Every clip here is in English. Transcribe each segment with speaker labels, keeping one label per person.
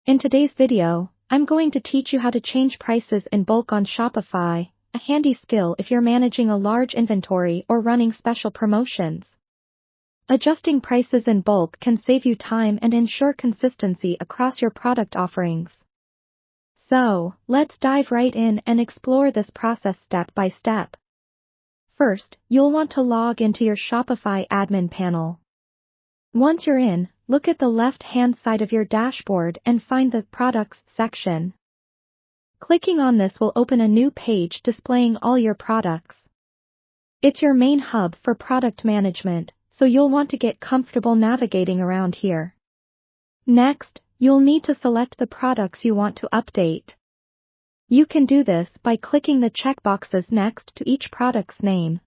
Speaker 1: In today's video, I'm going to teach you how to change prices in bulk on Shopify, a handy skill if you're managing a large inventory or running special promotions. Adjusting prices in bulk can save you time and ensure consistency across your product offerings. So, let's dive right in and explore this process step by step. First, you'll want to log into your Shopify admin panel. Once you're in, look at the left-hand side of your dashboard and find the Products section. Clicking on this will open a new page displaying all your products. It's your main hub for product management, so you'll want to get comfortable navigating around here. Next, you'll need to select the products you want to update. You can do this by clicking the checkboxes next to each product's name.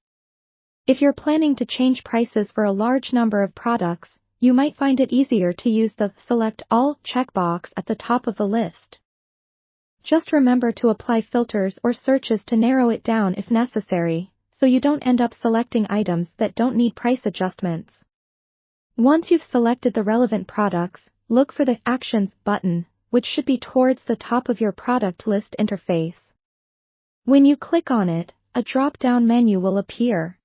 Speaker 1: If you're planning to change prices for a large number of products, you might find it easier to use the Select All checkbox at the top of the list. Just remember to apply filters or searches to narrow it down if necessary, so you don't end up selecting items that don't need price adjustments. Once you've selected the relevant products, look for the Actions button, which should be towards the top of your product list interface. When you click on it, a drop-down menu will appear.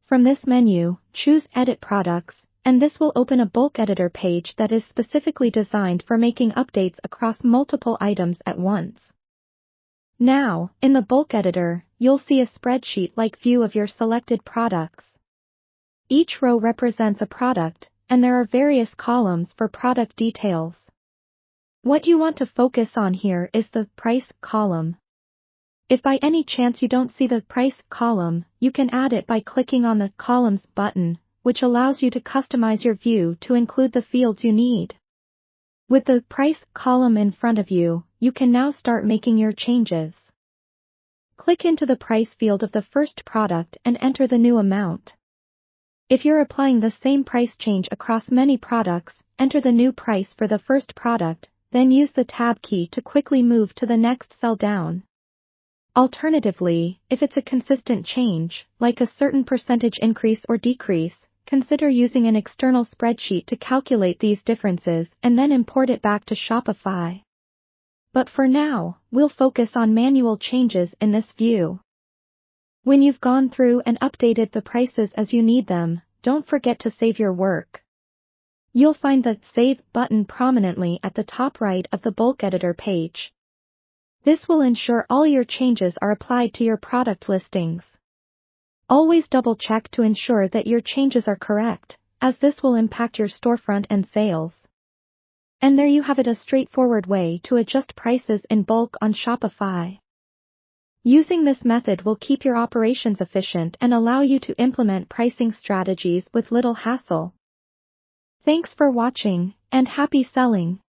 Speaker 1: From this menu, choose Edit Products, and this will open a bulk editor page that is specifically designed for making updates across multiple items at once. Now, in the bulk editor, you'll see a spreadsheet-like view of your selected products. Each row represents a product, and there are various columns for product details. What you want to focus on here is the Price column. If by any chance you don't see the Price column, you can add it by clicking on the Columns button, which allows you to customize your view to include the fields you need. With the Price column in front of you, you can now start making your changes. Click into the Price field of the first product and enter the new amount. If you're applying the same price change across many products, enter the new price for the first product, then use the Tab key to quickly move to the next cell down. Alternatively, if it's a consistent change, like a certain percentage increase or decrease, consider using an external spreadsheet to calculate these differences and then import it back to Shopify. But for now, we'll focus on manual changes in this view. When you've gone through and updated the prices as you need them, don't forget to save your work. You'll find the Save button prominently at the top right of the bulk editor page. This will ensure all your changes are applied to your product listings. Always double-check to ensure that your changes are correct, as this will impact your storefront and sales. And there you have it, a straightforward way to adjust prices in bulk on Shopify. Using this method will keep your operations efficient and allow you to implement pricing strategies with little hassle. Thanks for watching, and happy selling!